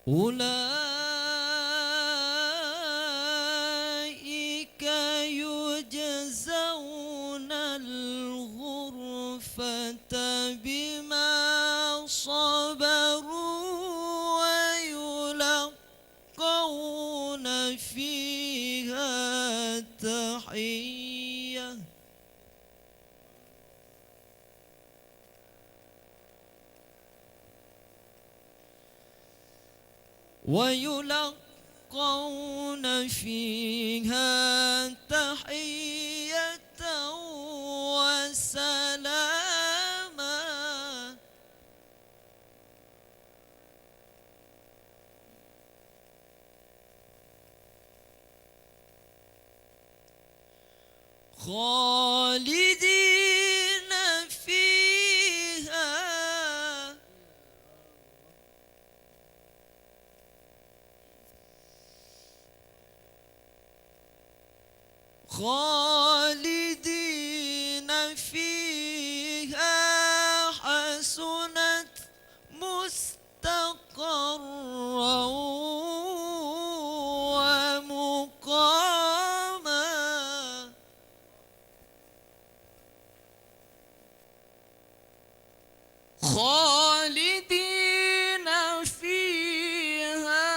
أولئك يجزون الغرفة بما صبروا ويلقون فيها تحية وسلاما. خالدين فيها حسنت مستقرا ومقاما. خالدين فيها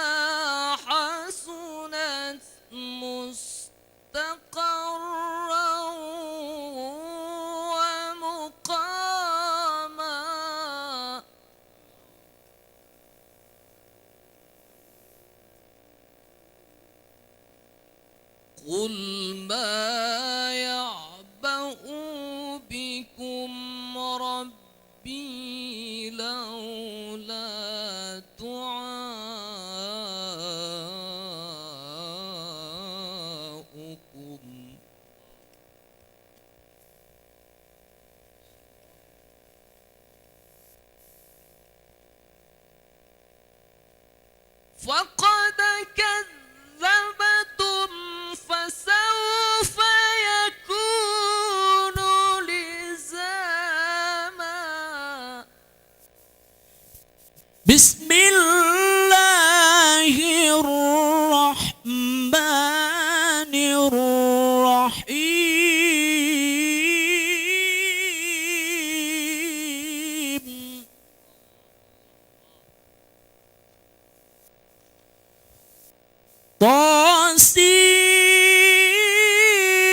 حسنت مستقرا ومقاما. قل ما يعبأ بكم ربي لولا دعاؤكم فقد كذبتم فسوف يكون لزاما. بسم الله الرحمن الرحيم.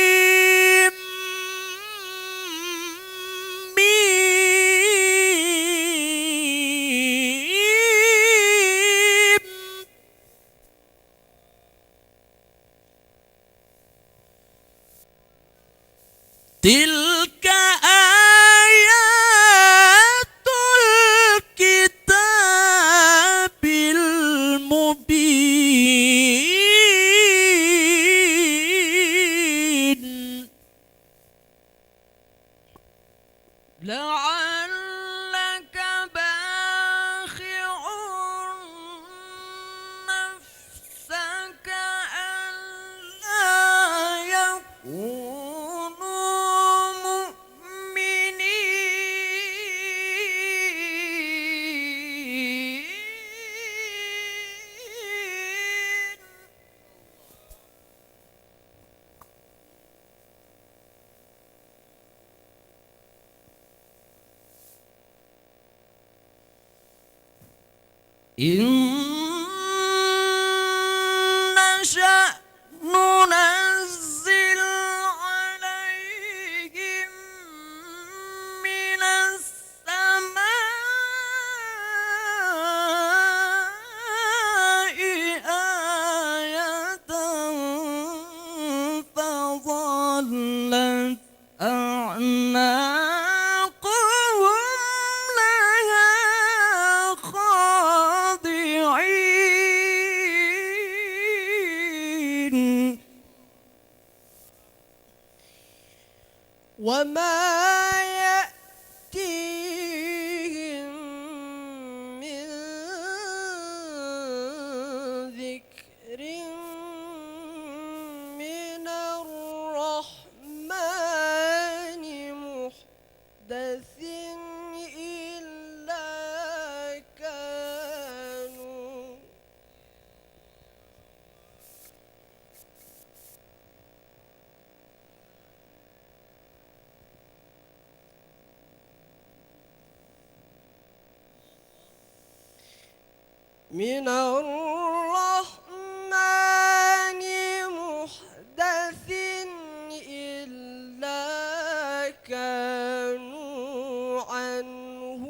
طاسيم ميم. تلك آيات الكتاب المبين. لعلك باخع نفسك ألا يكونوا مؤمنين. إن نشأ ننزل عليهم من السماء آية فظلت أعناقهم لها خاضعين. وما يأتيهم من ذكر من الرحمن محدث إلا كانوا من الرحمن محدث إلا كانوا عنه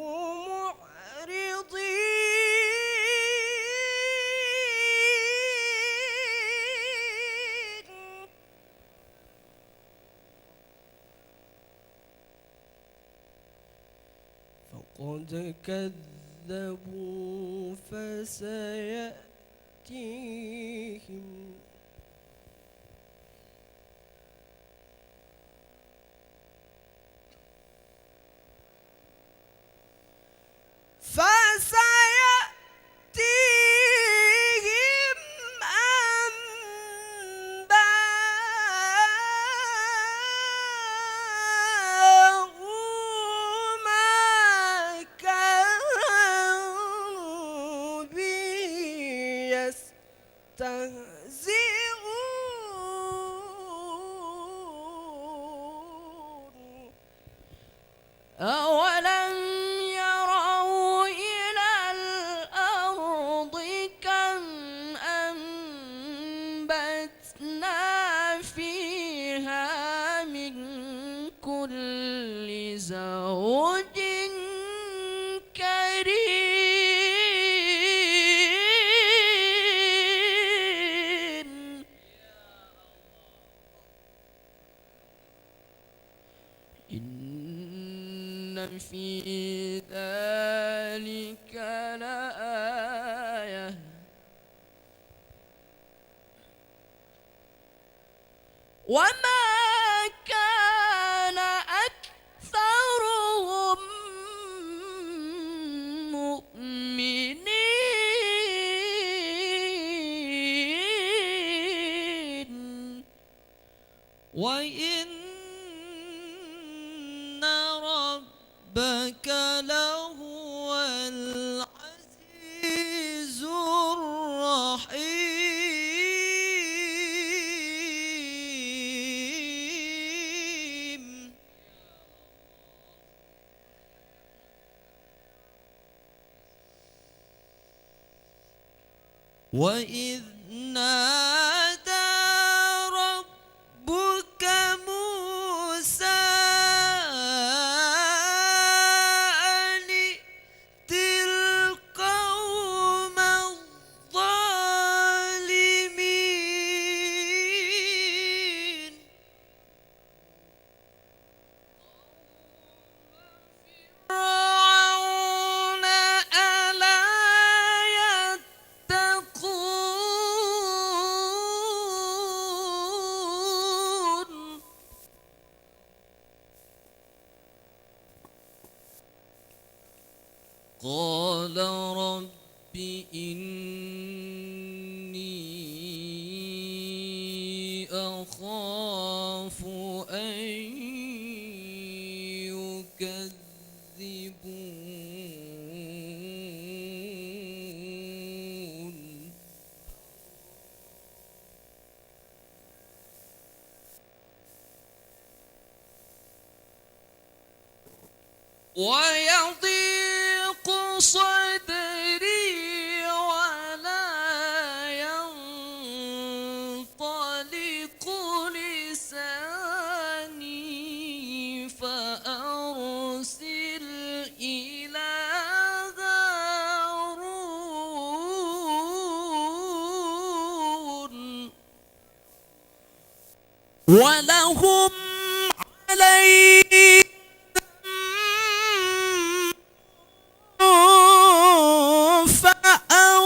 معرضين فقد كذبوا فسيأتيهم أنباء ما كانوا به يستهزئون أولم يروا إلى الأرض كم أنبتنا فيها من كل زوج كريم إن في ذلك لآية وما كان أكثرهم مؤمنين وإن ربك لهو العزيز الرحيم وإذ نادى ربك موسى أن ائت القوم الظالمين فرعون ألا يتقون قال رب إني أخاف أن يكذبون ويضيق صدري ولا ينطلق لساني فأرسل إلى هارون ولهم علي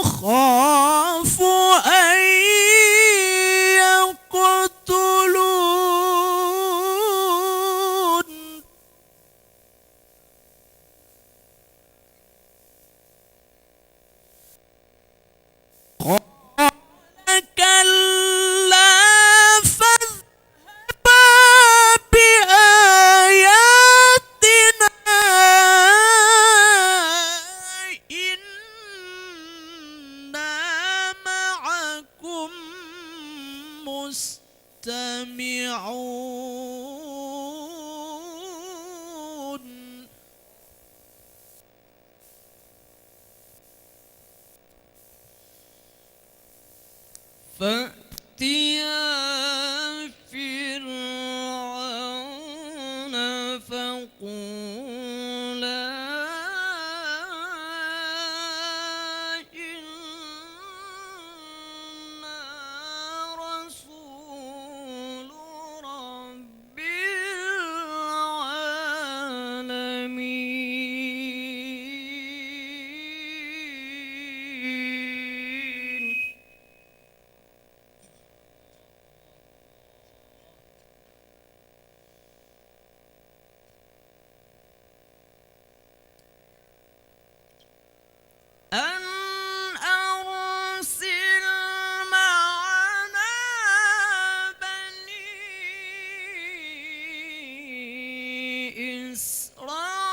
فأخاف أن يقتلون قال كلا فاذهبا بآياتنا إنا معكم مستمعون فأتيا فرعون فقولا إنا رسول رب العالمين. أن أرسل معنا بني إسرائيل.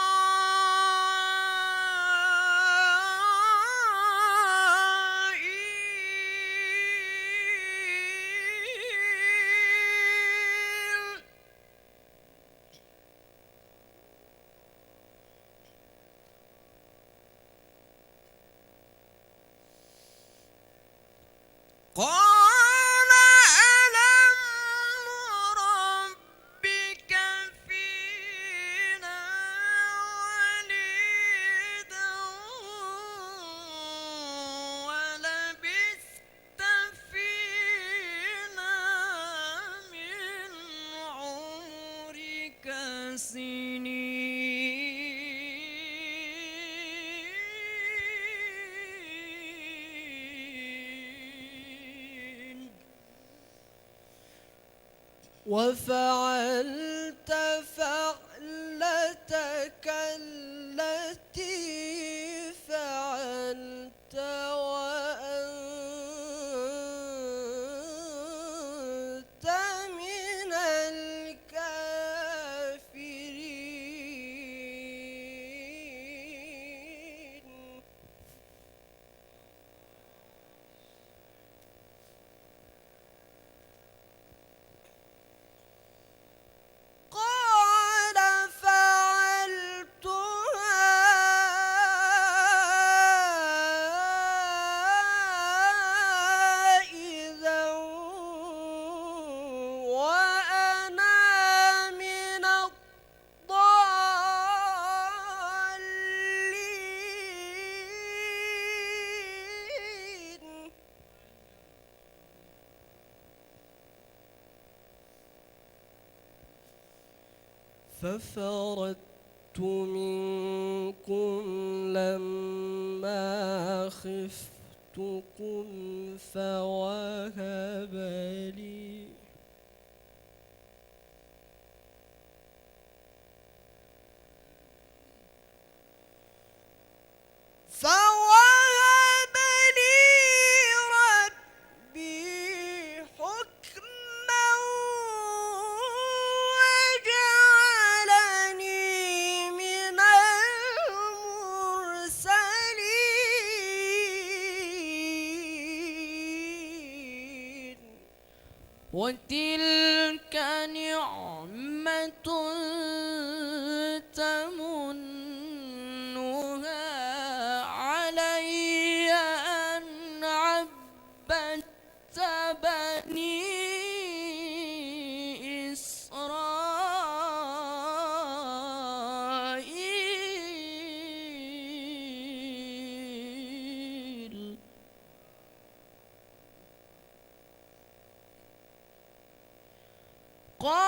قال ألم نربك فينا وليدا ولبثت فينا من عمرك سنين وفعلت فعلتك التي فعلت وأنت من الكافرين. قال فعلتها إذا وأنا من الضالين. ففررت منكم لما خفتكم فوهب لي ربي حكما وجعلني من المرسلين. وتلك نعمة تمنها علي أن عبدت بني إسرائيل. قال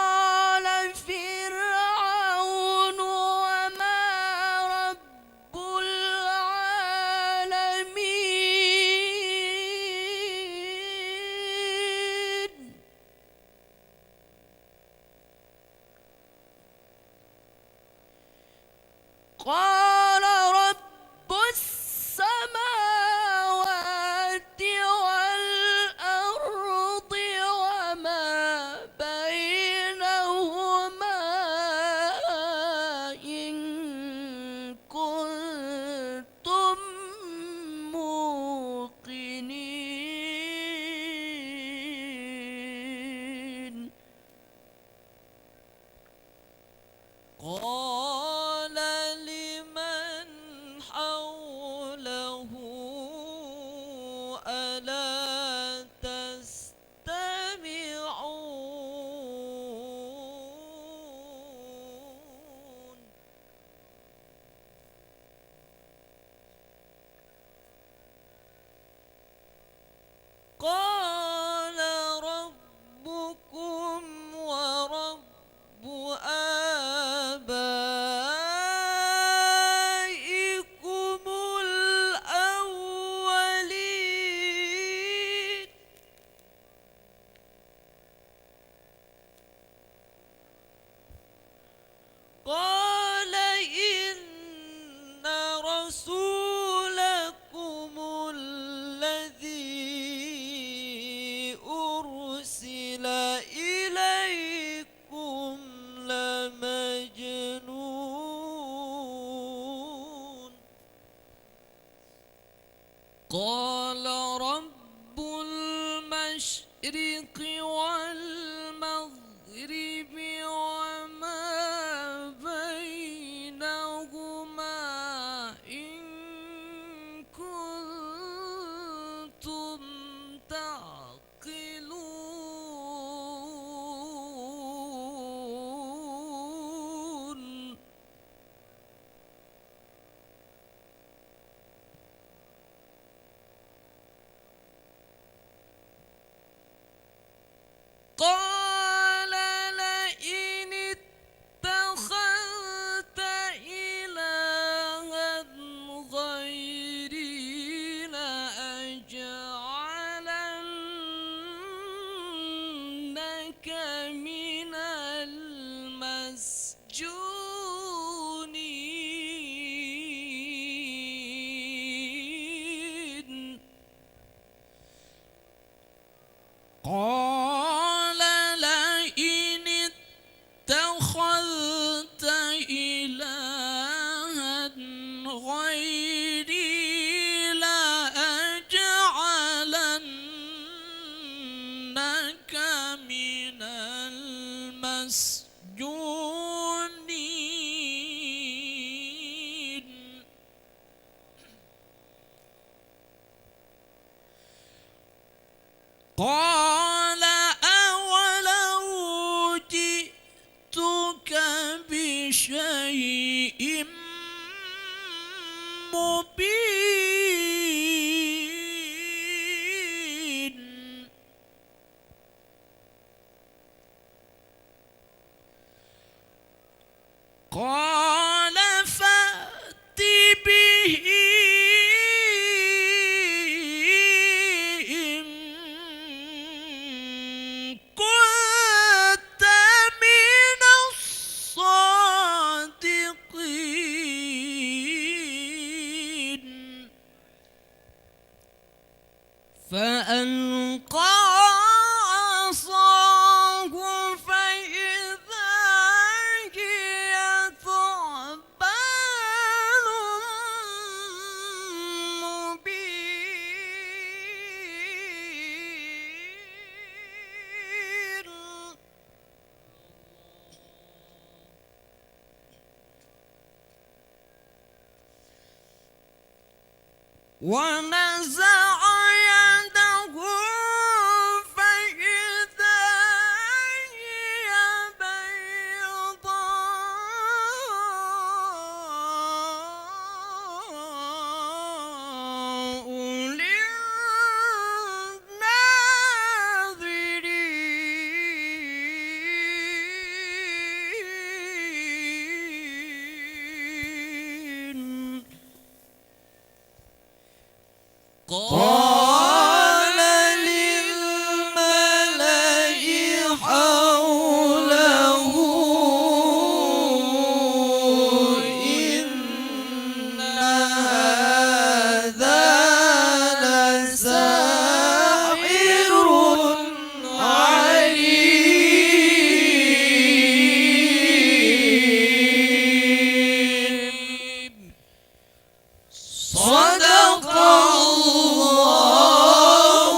قال رب المشرق والمغرب وما بينهما إن كنتم تعقلون قال لئن اتخذت إلها غيري لأجعلنك من المسجونين قال لئن اتخذت إلها غيري لأجعلنك من المسجونين قال أولو جئتك بشيء مبين قال فأت به إن كنت من الصادقين فألقى عصاه فإذا هي ثعبان مبين ونزع يده فإذا هي بيضاء للناظرين قال للملأ حوله إن هذا لساحر عليم صدق الله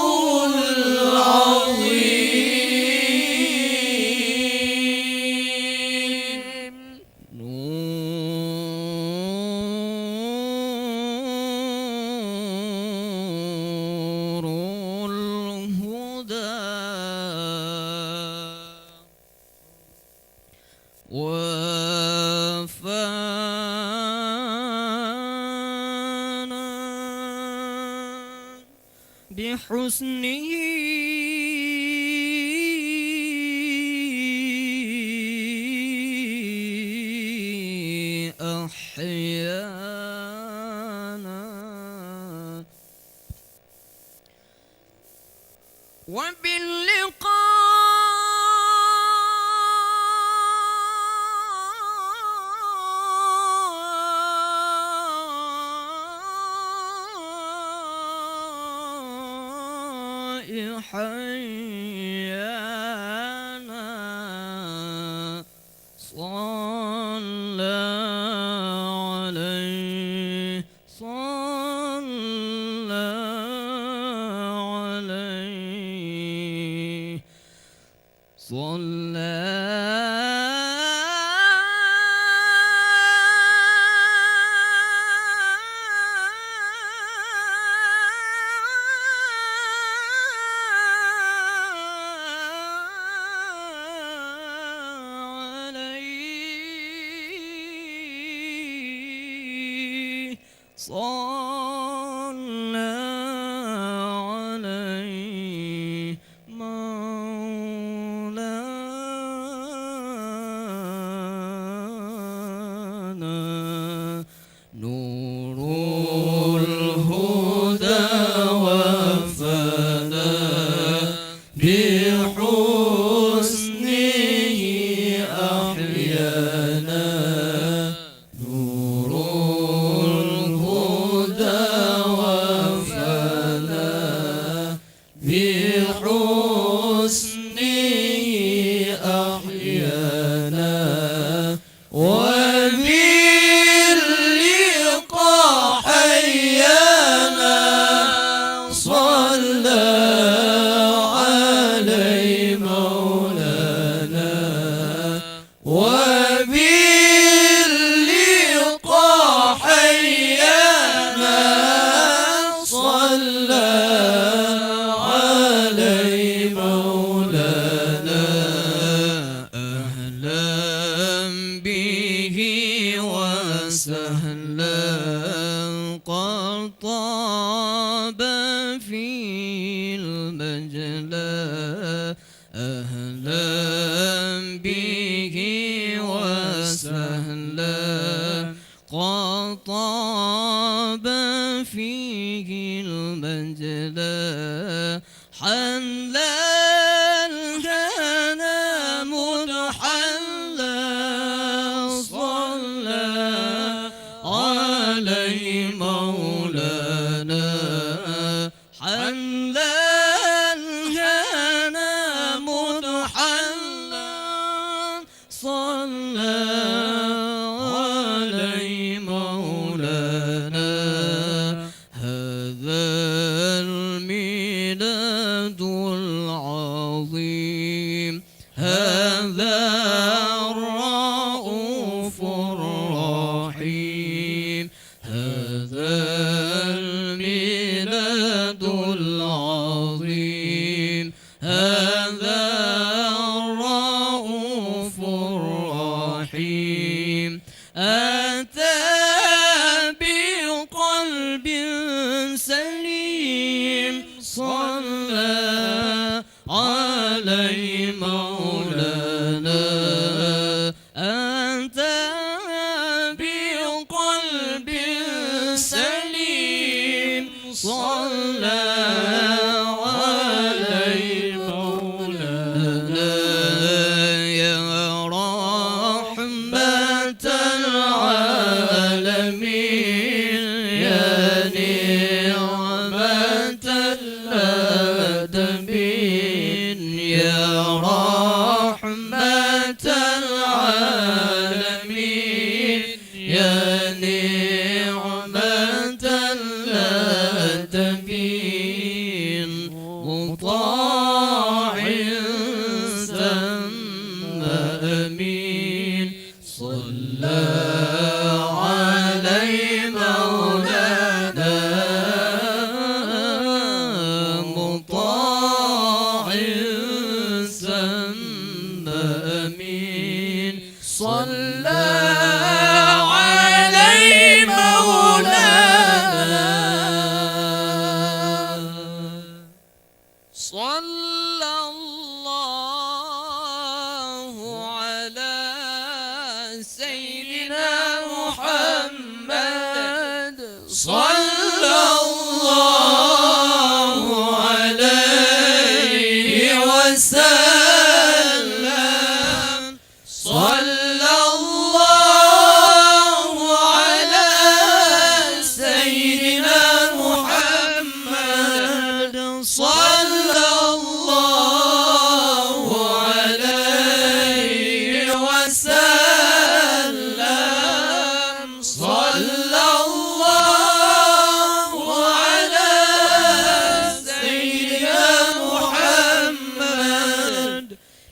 العظيم نور الهدى وفانا بحسنه أحيانا وباللقاء حيانا صلى عليه صلى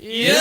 يا